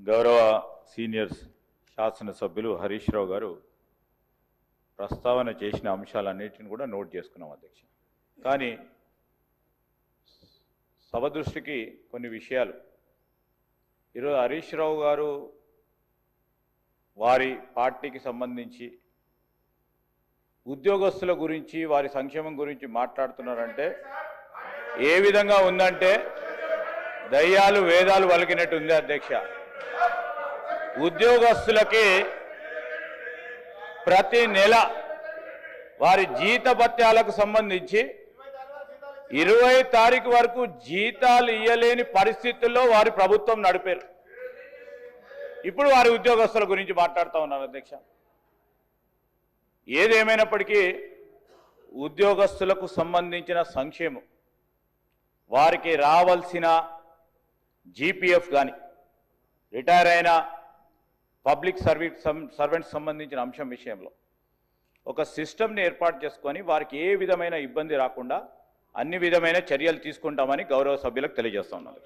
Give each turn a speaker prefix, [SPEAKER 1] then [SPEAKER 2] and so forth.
[SPEAKER 1] గౌరవ సీనియర్ శాసనసభ్యులు హరీష్ రావు గారు ప్రస్తావన చేసిన అంశాలన్నిటిని కూడా నోట్ చేసుకున్నాం అధ్యక్ష. కానీ సభ దృష్టికి కొన్ని విషయాలు ఈరోజు హరీష్ రావు గారు వారి పార్టీకి సంబంధించి ఉద్యోగస్తుల గురించి వారి సంక్షేమం గురించి మాట్లాడుతున్నారంటే ఏ విధంగా ఉందంటే దయ్యాలు వేదాలు వలికినట్టు ఉంది అధ్యక్ష. ఉద్యోగస్తులకి ప్రతి నెల వారి జీతభత్యాలకు సంబంధించి 20 తారీఖు వరకు జీతాలు ఇయ్యలేని పరిస్థితుల్లో వారి ప్రభుత్వం నడిపారు. ఇప్పుడు వారి ఉద్యోగస్తుల గురించి మాట్లాడుతూ ఉన్నారు అధ్యక్ష. ఏదేమైనప్పటికీ ఉద్యోగస్తులకు సంబంధించిన సంక్షేమం, వారికి రావాల్సిన జీపీఎఫ్ కానీ, రిటైర్ అయిన పబ్లిక్ సర్వెంట్స్ సంబంధించిన అంశం విషయంలో ఒక సిస్టమ్ని ఏర్పాటు చేసుకొని వారికి ఏ విధమైన ఇబ్బంది రాకుండా అన్ని విధమైన చర్యలు తీసుకుంటామని గౌరవ సభ్యులకు తెలియజేస్తా ఉన్నాను.